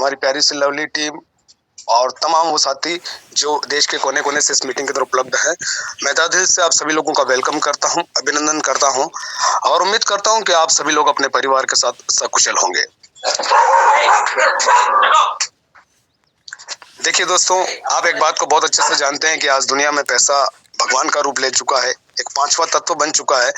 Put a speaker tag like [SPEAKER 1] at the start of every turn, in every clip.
[SPEAKER 1] हमारी प्यारी सी lovely team और तमाम वो साथी जो देश के कोने कोने से इस मीटिंग के अंदर उपलब्ध है। मैं तहे दिल से आप सभी लोगों का वेलकम करता हूं, अभिनंदन करता हूं और उम्मीद करता हूं कि आप सभी लोग अपने परिवार के साथ सकुशल होंगे। देखिए दोस्तों, आप एक बात को बहुत अच्छे से जानते हैं कि आज दुनिया में पैसा भगवान का रूप ले चुका है, एक पांचवा तत्व बन चुका है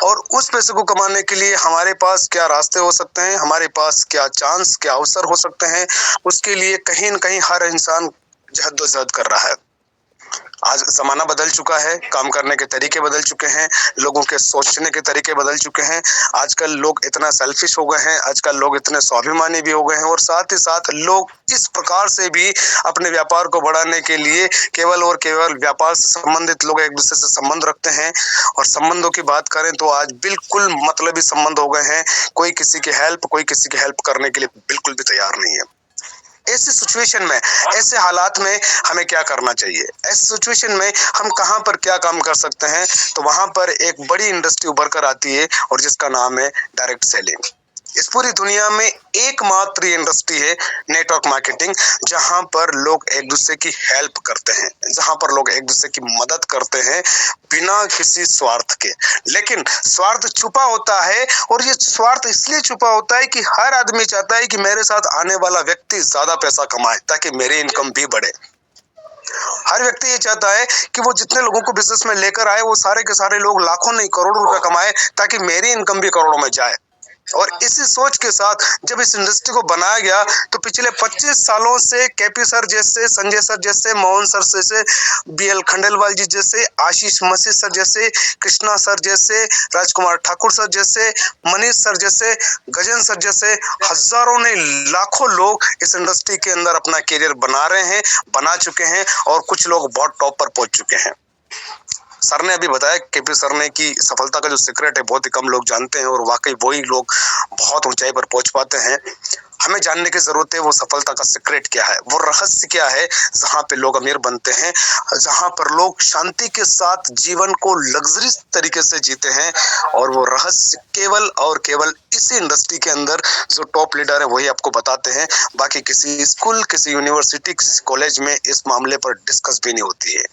[SPEAKER 1] और उस पैसे को कमाने के लिए हमारे पास क्या रास्ते हो सकते हैं, हमारे पास क्या चांस, क्या अवसर हो सकते हैं, उसके लिए कहीं न कहीं हर इंसान जहद-ओ-जहद कर रहा है। आज ज़माना बदल चुका है, काम करने के तरीके बदल चुके हैं, लोगों के सोचने के तरीके बदल चुके हैं। आजकल लोग इतना सेल्फिश हो गए हैं, आजकल लोग इतने स्वाभिमानी भी हो गए हैं और साथ ही साथ लोग इस प्रकार से भी अपने व्यापार को बढ़ाने के लिए केवल और केवल व्यापार से संबंधित लोग एक-दूसरे से संबंध रखते हैं और संबंधों की बात करें तो आज बिल्कुल मतलबी संबंध हो गए हैं। कोई किसी की हेल्प करने के लिए बिल्कुल भी तैयार नहीं है। ऐसी सिचुएशन में, ऐसे हालात में हमें क्या करना चाहिए? ऐसी सिचुएशन में हम कहाँ पर क्या काम कर सकते हैं? तो वहाँ पर एक बड़ी इंडस्ट्री उभर कर आती है और जिसका नाम है डायरेक्ट सेलिंग। इस पूरी दुनिया में एकमात्र इंडस्ट्री है नेटवर्क मार्केटिंग, जहां पर लोग एक दूसरे की हेल्प करते हैं, जहां पर लोग एक दूसरे की मदद करते हैं बिना किसी स्वार्थ के। लेकिन स्वार्थ छुपा होता है और ये स्वार्थ इसलिए छुपा होता है कि हर आदमी चाहता है कि मेरे साथ आने वाला व्यक्ति ज्यादा पैसा कमाए ताकि मेरी इनकम भी बढ़े। हर व्यक्ति ये चाहता है कि वो जितने लोगों को बिजनेस में लेकर आए वो सारे के सारे लोग लाखों नहीं करोड़ों रुपए कमाए ताकि मेरी इनकम भी करोड़ों में जाए। और इसी सोच के साथ जब इस इंडस्ट्री को बनाया गया तो पिछले 25 सालों से केपी सर जैसे, संजय सर जैसे, मोहन सर जैसे, बीएल खंडेलवाल जी जैसे, आशीष मसीह सर जैसे, कृष्णा सर जैसे, राजकुमार ठाकुर सर जैसे, मनीष सर जैसे, गजेंद्र सर जैसे हजारों ने, लाखों लोग इस इंडस्ट्री के अंदर अपना करियर बना रहे हैं, बना चुके हैं और कुछ लोग बहुत टॉप पर पहुंच चुके हैं। सर ने अभी बताया, केपी सर ने, कि सफलता का जो सीक्रेट है बहुत ही कम लोग जानते हैं और वाकई वही लोग बहुत ऊंचाई पर पहुंच पाते हैं। हमें जानने की जरूरत है वो सफलता का सीक्रेट क्या है, वो रहस्य क्या है जहां पे लोग अमीर बनते हैं, जहां पर लोग शांति के साथ जीवन को लग्जरी तरीके से जीते हैं। और वो रहस्य केवल और केवल इसी इंडस्ट्री के अंदर जो टॉप लीडर है वही आपको बताते हैं। बाकी किसी स्कूल, किसी यूनिवर्सिटी, किसी कॉलेज में इस मामले पर डिस्कस भी नहीं होती है।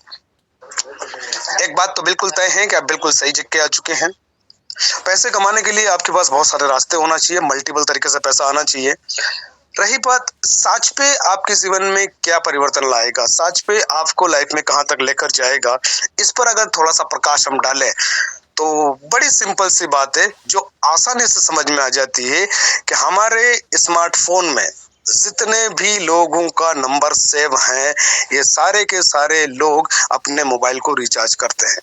[SPEAKER 1] एक बात तो बिल्कुल तय है कि आप बिल्कुल सही जगह आ चुके हैं। पैसे कमाने के लिए आपके पास बहुत सारे रास्ते होना चाहिए, मल्टीपल तरीके से पैसा आना चाहिए। रही बात साच पे आपके जीवन में क्या परिवर्तन लाएगा, साच पे आपको लाइफ में कहां तक लेकर जाएगा, इस पर अगर थोड़ा सा प्रकाश हम डालें तो बड़ी सिंपल सी बात है जो आसानी से समझ में आ जाती है कि हमारे स्मार्टफोन में जितने भी लोगों का नंबर सेव है, ये सारे के सारे लोग अपने मोबाइल को रिचार्ज करते हैं।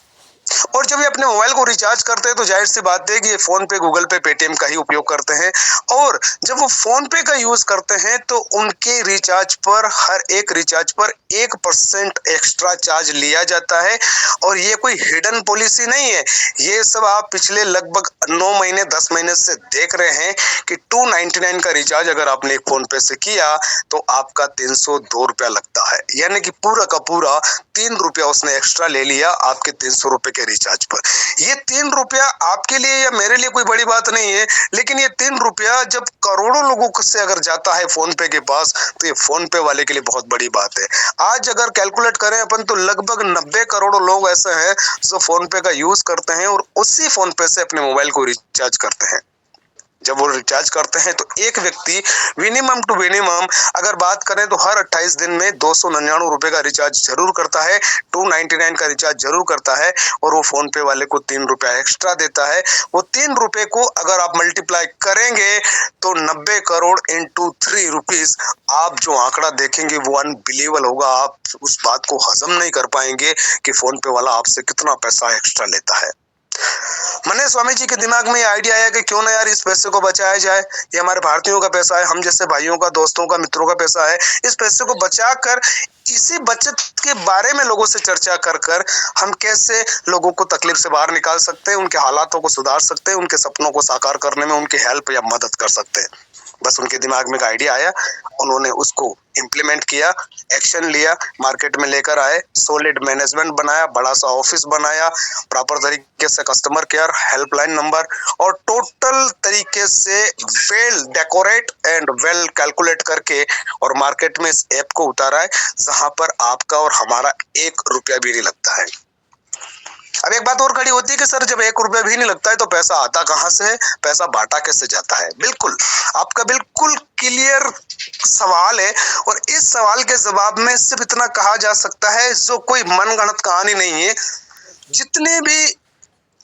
[SPEAKER 1] और जब ये अपने मोबाइल को रिचार्ज करते हैं तो जाहिर सी बात है कि ये फोन पे, गूगल पे, पेटीएम का ही उपयोग करते हैं। और जब वो फोन पे का यूज करते हैं तो उनके रिचार्ज पर, हर एक रिचार्ज पर 1% एक्स्ट्रा चार्ज लिया जाता है। और ये कोई हिडन पॉलिसी नहीं है, ये सब आप पिछले लगभग 9 महीने 10 महीने से देख रहे हैं कि 299 का रिचार्ज अगर आपने फोन पे से किया तो आपका 302 रुपया लगता है, यानी कि पूरा का पूरा 3 रुपया उसने एक्स्ट्रा ले लिया आपके 300 रुपए के रिचार्ज पर। ये 3 रुपया आपके लिए या मेरे लिए कोई बड़ी बात नहीं है, लेकिन ये 3 रुपया जब करोड़ों लोगों से अगर जाता है फोन पे के पास तो ये फोन पे वाले के लिए बहुत बड़ी बात है। आज अगर कैलकुलेट करें अपन तो लगभग 90 करोड़ लोग ऐसे हैं जो फोन पे का यूज करते हैं और उसी फोन पे से अपने मोबाइल को रिचार्ज करते हैं। जब वो रिचार्ज करते हैं तो एक व्यक्ति मिनिमम टू मिनिमम अगर बात करें तो हर 28 दिन में 299 रुपए का रिचार्ज जरूर करता है, 299 का रिचार्ज जरूर करता है और वो फोन पे वाले को 3 रुपया एक्स्ट्रा देता है। वो 3 रुपए को अगर आप मल्टीप्लाई करेंगे तो 90 करोड़ इंटू 3 रुपीज, आप जो आंकड़ा देखेंगे वो अनबिलीवेबल होगा। आप उस बात को हजम नहीं कर पाएंगे कि फोन पे वाला आपसे कितना पैसा एक्स्ट्रा लेता है। मने स्वामी जी के दिमाग में ये आइडिया आया कि क्यों ना यार इस पैसे को बचाया जाए, ये हमारे भारतीयों का पैसा है, हम जैसे भाइयों का, दोस्तों का, मित्रों का पैसा है। इस पैसे को बचाकर इसी बचत के बारे में लोगों से चर्चा कर कर हम कैसे लोगों को तकलीफ से बाहर निकाल सकते हैं, उनके हालातों को सुधार सकते हैं, उनके सपनों को साकार करने में उनकी हेल्प या मदद कर सकते हैं। बस उनके दिमाग में एक आइडिया आया, उन्होंने उसको इम्प्लीमेंट किया, एक्शन लिया, मार्केट में लेकर आए, सॉलिड मैनेजमेंट बनाया, बड़ा सा ऑफिस बनाया, प्रॉपर तरीके से कस्टमर केयर हेल्पलाइन नंबर और टोटल तरीके से well decorate and well calculate करके और मार्केट में इस ऐप को उतारा है, जहां पर आपका और हमारा 1 रुपया भी नहीं लगता है। अब एक बात और खड़ी होती है कि सर जब 1 रुपया भी नहीं लगता है तो पैसा आता कहां से है, पैसा बांटा कैसे जाता है? बिल्कुल, आपका बिल्कुल क्लियर सवाल है और इस सवाल के जवाब में सिर्फ इतना कहा जा सकता है, जो कोई मनगढ़ंत कहानी नहीं है। जितने भी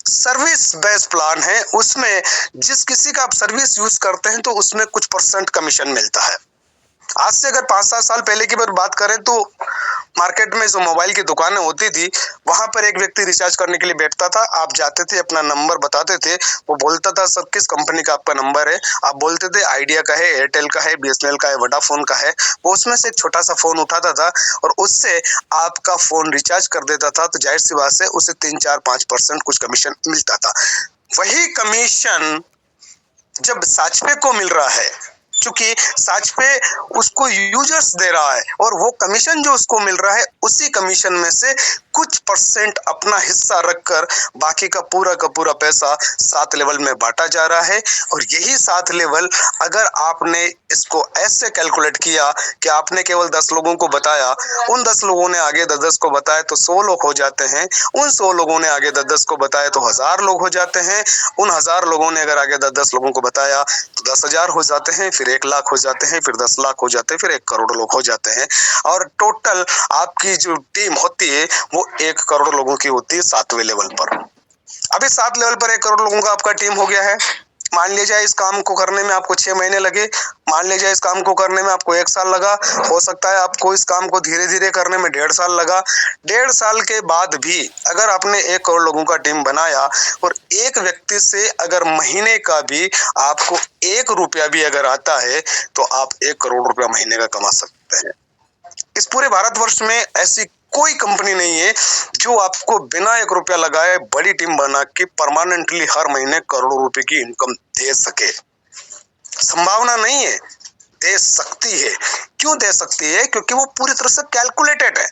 [SPEAKER 1] सर्विस बेस्ड प्लान है उसमें जिस किसी का आप सर्विस यूज करते हैं तो उसमें कुछ % कमीशन मिलता है। आज से अगर 5-7 साल पहले की बात करें तो मार्केट में जो मोबाइल की दुकानें होती थी, वहां पर एक व्यक्ति रिचार्ज करने के लिए बैठता था, आप जाते थे, अपना नंबर बताते थे, वो बोलता था सर किस कंपनी का आपका नंबर है, आप बोलते थे आइडिया का है, एयरटेल का है, बीएसएनएल का है, वोडाफोन का है, वो उसमें से एक छोटा सा फोन उठाता था और उससे आपका फोन रिचार्ज कर देता था, तो जाहिर सी बात से उसे 3-4-5% कुछ कमीशन मिलता था। वही कमीशन जब साचपे को मिल रहा है, क्योंकि साचपे उसको यूजर्स दे रहा है और वो कमीशन जो उसको मिल रहा है उसी कमीशन में से कुछ % अपना हिस्सा रखकर बाकी का पूरा पैसा 7 लेवल में बांटा जा रहा है। और यही 7 लेवल अगर आपने इसको ऐसे कैलकुलेट किया कि आपने केवल 10 लोगों को बताया, उन 10 लोगों ने आगे 10-10 को बताया तो 100 लोग हो जाते हैं, उन 100 लोगों ने आगे 10-10 को बताया तो 1000 लोग हो जाते हैं, उन 1000 लोगों ने अगर आगे 10-10 लोगों को बताया तो 10,000 हो जाते हैं, फिर 1 लाख हो जाते हैं, फिर 10 लाख हो जाते हैं, फिर 1 करोड़ लोग हो जाते हैं और टोटल आपकी जो टीम होती है वो 1 करोड़ लोगों की होती है 7वें लेवल पर। अभी 7 लेवल पर 1 करोड़ लोगों का आपका टीम हो गया है। मान लीजिए इस काम को करने में आपको 6 महीने लगे, मान लीजिए इस काम को करने में आपको 1 साल लगा, हो सकता है आपको इस काम को धीरे धीरे करने में 1.5 साल लगा। 1.5 साल के बाद भी अगर आपने 1 करोड़ लोगों का टीम बनाया और एक व्यक्ति से अगर महीने का भी आपको 1 रुपया भी अगर आता है तो आप 1 करोड़ रुपया महीने का कमा सकते हैं। इस पूरे भारतवर्ष में ऐसी कोई कंपनी नहीं है जो आपको बिना 1 रुपया लगाए बड़ी टीम बना के परमानेंटली हर महीने करोड़ों रुपए की इनकम दे सके। संभावना नहीं है, दे सकती है। क्यों दे सकती है? क्योंकि वो पूरी तरह से कैलकुलेटेड है।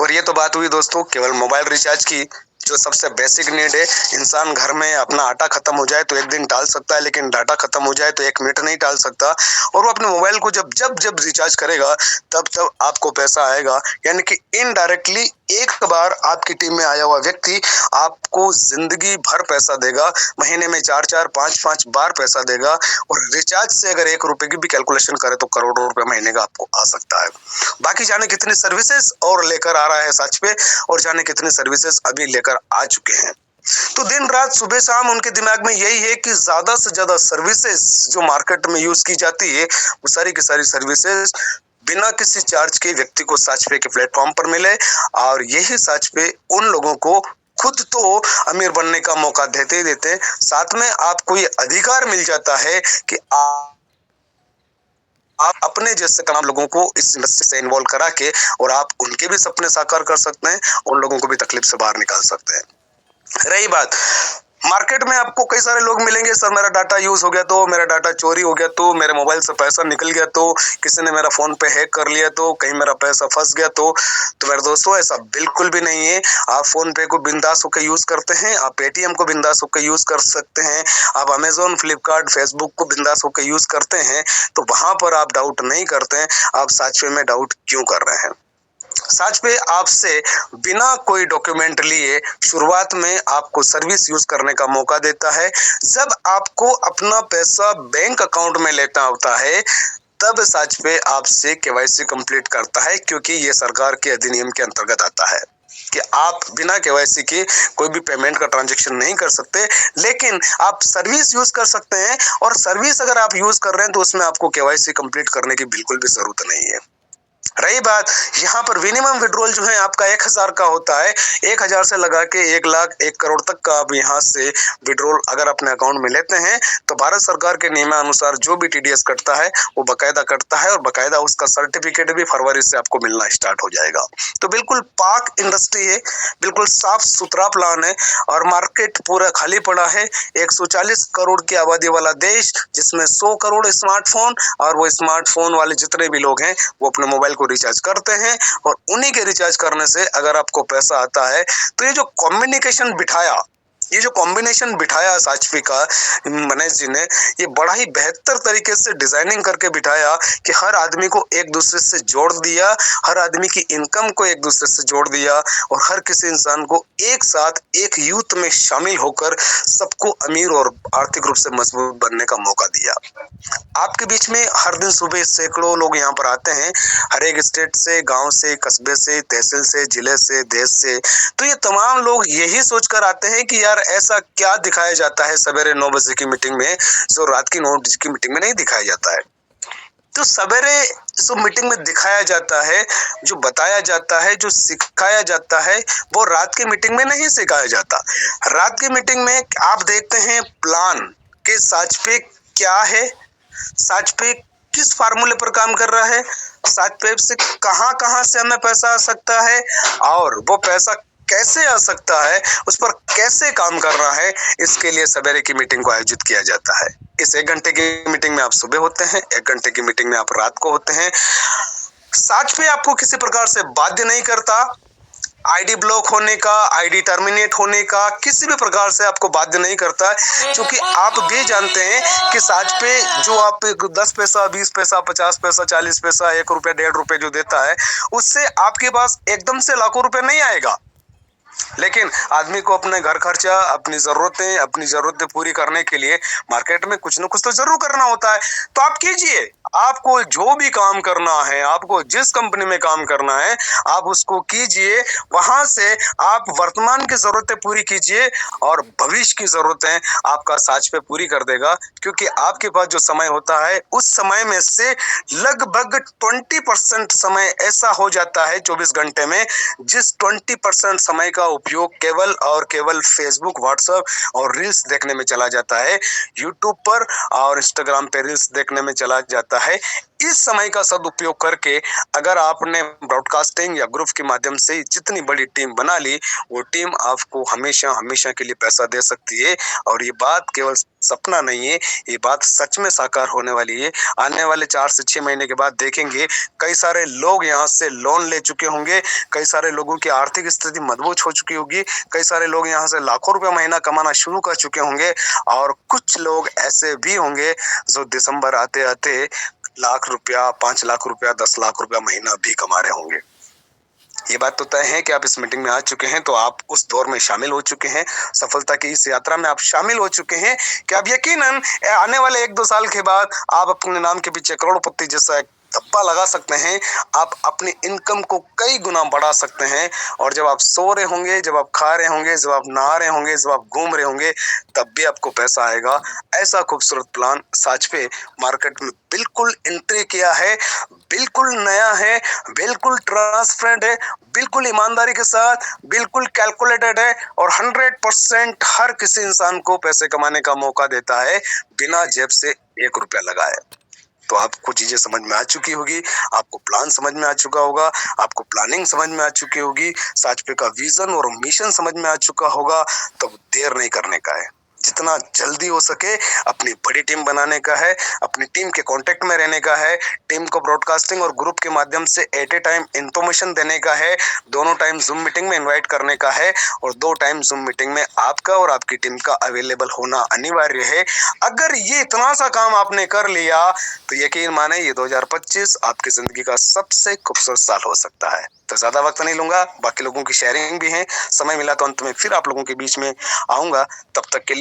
[SPEAKER 1] और ये तो बात हुई दोस्तों केवल मोबाइल रिचार्ज की, जो सबसे बेसिक नीड है। इंसान घर में अपना आटा खत्म हो जाए तो 1 दिन टाल सकता है, लेकिन डाटा खत्म हो जाए तो 1 मिनट नहीं टाल सकता। और वो अपने मोबाइल को जब रिचार्ज करेगा तब आपको पैसा आएगा, यानी कि इनडायरेक्टली एक बार आपकी टीम में आया हुआ व्यक्ति आपको जिंदगी भर पैसा देगा, महीने में 4-4, 5-5 बार पैसा देगा। और रिचार्ज से अगर 1 रुपए की भी कैलकुलेशन करे तो करोड़ों रुपए महीने का आपको आ सकता है। बाकी जाने कितनी सर्विसेज और लेकर आ रहा है सच पे, और जाने कितनी सर्विसेज अभी लेकर आ चुके हैं। तो दिन रात सुबह शाम उनके दिमाग में यही है कि ज्यादा से ज्यादा सर्विसेज जो मार्केट में यूज की जाती है वो सारी की सारी सर्विसेज बिना किसी चार्ज के व्यक्ति को साचपे के प्लेटफॉर्म पर मिले। और यही साचपे उन लोगों को खुद तो अमीर बनने का मौका देते ही देते, साथ में आपको ये अधिकार मिल जाता है कि आप अपने जैसे तमाम लोगों को इस इंडस्ट्री से इन्वॉल्व करा के और आप उनके भी सपने साकार कर सकते हैं, उन लोगों को भी तकलीफ से बाहर निकाल सकते हैं। रही बात मार्केट में, आपको कई सारे लोग मिलेंगे, सर मेरा डाटा यूज हो गया तो, मेरा डाटा चोरी हो गया तो, मेरे मोबाइल से पैसा निकल गया तो, किसी ने मेरा फोन पे हैक कर लिया तो, कहीं मेरा पैसा फंस गया तो मेरे दोस्तों ऐसा बिल्कुल भी नहीं है। आप फोन पे को बिंदास होकर यूज करते हैं, आप पेटीएम को बिंदास होकर यूज कर सकते हैं, आप अमेजोन, फ्लिपकार्ट, फेसबुक को बिंदास होकर यूज करते हैं, तो वहां पर आप डाउट नहीं करते हैं। आप साचपे में डाउट क्यों कर रहे हैं? साचपे आपसे बिना कोई डॉक्यूमेंट लिए शुरुआत में आपको सर्विस यूज करने का मौका देता है। जब आपको अपना पैसा बैंक अकाउंट में लेना होता है तब साचपे आपसे केवाईसी कंप्लीट करता है, क्योंकि ये सरकार के अधिनियम के अंतर्गत आता है कि आप बिना केवाईसी के कोई भी पेमेंट का ट्रांजैक्शन नहीं कर सकते। लेकिन आप सर्विस यूज कर सकते हैं, और सर्विस अगर आप यूज कर रहे हैं तो उसमें आपको केवाईसी कंप्लीट करने की बिल्कुल भी जरूरत नहीं है। रही बात यहाँ पर मिनिमम विड्रॉल जो है आपका 1000 का होता है। 1000 से लगा के 1 लाख 1 करोड़ तक का आप यहाँ से विड्रॉल अगर अपने अकाउंट में लेते हैं तो भारत सरकार के नियमानुसार जो भी टीडीएस कटता है वो बकायदा कटता है और बकायदा उसका सर्टिफिकेट भी फरवरी से आपको मिलना स्टार्ट हो जाएगा। तो बिल्कुल पाक इंडस्ट्री है, बिल्कुल साफ सुथरा प्लान है और मार्केट पूरा खाली पड़ा है। 140 करोड़ की आबादी वाला देश जिसमें 100 करोड़ स्मार्टफोन और वो स्मार्टफोन वाले जितने भी लोग हैं वो अपने मोबाइल को रिचार्ज करते हैं और उन्हीं के रिचार्ज करने से अगर आपको पैसा आता है तो ये जो कम्युनिकेशन बिठाया, ये जो कॉम्बिनेशन बिठाया साचवी का मनीष जी ने, ये बड़ा ही बेहतर तरीके से डिजाइनिंग करके बिठाया कि हर आदमी को एक दूसरे से जोड़ दिया, हर आदमी की इनकम को एक दूसरे से जोड़ दिया और हर किसी इंसान को एक साथ एक यूथ में शामिल होकर सबको अमीर और आर्थिक रूप से मजबूत बनने का मौका दिया। आपके बीच में हर दिन सुबह सैकड़ों लोग यहाँ पर आते हैं, हर एक स्टेट से, गांव से, कस्बे से, तहसील से, जिले से, देश से। तो ये तमाम लोग यही सोचकर आते हैं कि यार ऐसा क्या दिखाया जाता है सवेरे 9 बजे की मीटिंग में जो रात की 9 बजे की मीटिंग में नहीं दिखाया जाता है। तो सवेरे जो मीटिंग में दिखाया जाता है, जो बताया जाता है, जो सिखाया जाता है, वो रात की मीटिंग में नहीं सिखाया जाता। रात की मीटिंग में आप देखते हैं प्लान के साचपे क्या है, साचपे किस फार्मूले पर काम कर रहा है, साचपे से कहां से हमें पैसा आ सकता है और वो पैसा कैसे आ सकता है, उस पर कैसे काम करना है, इसके लिए सवेरे की मीटिंग को आयोजित किया जाता है। इस 1 घंटे की मीटिंग में आप सुबह होते हैं, 1 घंटे की मीटिंग में आप रात को होते हैं। साचपे आपको किसी प्रकार से बाध्य नहीं करता, आईडी ब्लॉक होने का, आईडी टर्मिनेट होने का, किसी भी प्रकार से आपको बाध्य नहीं करता है, क्योंकि आप भी जानते हैं कि साचपे जो आप 10 पैसा, 20 पैसा, 50 पैसा, 40 पैसा, 1 रुपया, 1.5 रुपये जो देता है, उससे आपके पास एकदम से लाखों रुपए नहीं आएगा। लेकिन आदमी को अपने घर खर्चा, अपनी जरूरतें पूरी करने के लिए मार्केट में कुछ न कुछ तो जरूर करना होता है। तो आप कीजिए, आपको जो भी काम करना है, आपको जिस कंपनी में काम करना है, आप उसको कीजिए। वहां से आप वर्तमान की जरूरतें पूरी कीजिए और भविष्य की जरूरतें आपका साचपे पूरी कर देगा, क्योंकि आपके पास जो समय होता है उस समय में से लगभग 20% समय ऐसा हो जाता है 24 घंटे में, जिस 20% समय का उपयोग केवल और केवल फेसबुक, व्हाट्सएप और रील्स देखने में चला जाता है, यूट्यूब पर और इंस्टाग्राम पे रील्स देखने में चला जाता है। इस समय का सदुपयोग करके अगर आपने ब्रॉडकास्टिंग या ग्रुप के माध्यम से जितनी बड़ी टीम बना ली, वो टीम आपको हमेशा के लिए पैसा दे सकती है। और ये बात केवल सपना नहीं है, ये बात सच में साकार होने वाली है। आने वाले 4 से 6 महीने के बाद देखेंगे कई सारे लोग यहाँ से लोन ले चुके होंगे, कई सारे लोगों की आर्थिक स्थिति मजबूत हो चुकी होगी, कई सारे लोग यहाँ से लाखों रुपए महीना कमाना शुरू कर चुके होंगे और कुछ लोग ऐसे भी होंगे जो दिसंबर आते आते लाख रुपया, 5 लाख रुपया, 10 लाख रुपया महीना भी कमा रहे होंगे। ये बात तो तय है कि आप इस मीटिंग में आ चुके हैं, तो आप उस दौर में शामिल हो चुके हैं, सफलता की इस यात्रा में आप शामिल हो चुके हैं कि आप यकीनन आने वाले 1-2 साल के बाद आप अपने नाम के पीछे करोड़पति जैसा एक धब्बा लगा सकते हैं। आप अपनी इनकम को कई गुना बढ़ा सकते हैं और जब आप सो रहे होंगे, जब आप खा रहे होंगे, जब आप नहा रहे होंगे, जब आप घूम रहे होंगे, तब भी आपको पैसा आएगा। ऐसा खूबसूरत प्लान साचपे मार्केट में बिल्कुल एंट्री किया है, बिल्कुल नया है, बिल्कुल ट्रांसपेरेंट है, बिल्कुल ईमानदारी के साथ, बिल्कुल कैलकुलेटेड है और 100% हर किसी इंसान को पैसे कमाने का मौका देता है बिना जेब से 1 रुपया लगाए। तो आपको चीजें समझ में आ चुकी होगी, आपको प्लान समझ में आ चुका होगा, आपको प्लानिंग समझ में आ चुकी होगी, साचपे का विजन और मिशन समझ में आ चुका होगा। तो देर नहीं करने का है, जितना जल्दी हो सके अपनी बड़ी टीम बनाने का है, अपनी टीम के कांटेक्ट में रहने का है, टीम को ब्रॉडकास्टिंग और ग्रुप के माध्यम से एट ए टाइम इंफॉर्मेशन देने का है, दोनों टाइम जूम मीटिंग में इनवाइट करने का है और 2 टाइम जूम मीटिंग में आपका और आपकी टीम का अवेलेबल होना अनिवार्य है। अगर ये इतना सा काम आपने कर लिया तो यकीन माने ये 2025 आपकी जिंदगी का सबसे खूबसूरत साल हो सकता है। तो ज्यादा वक्त नहीं लूंगा, बाकी लोगों की शेयरिंग भी है, समय मिला तो अंत में फिर आप लोगों के बीच में आऊंगा। तब तक के लिए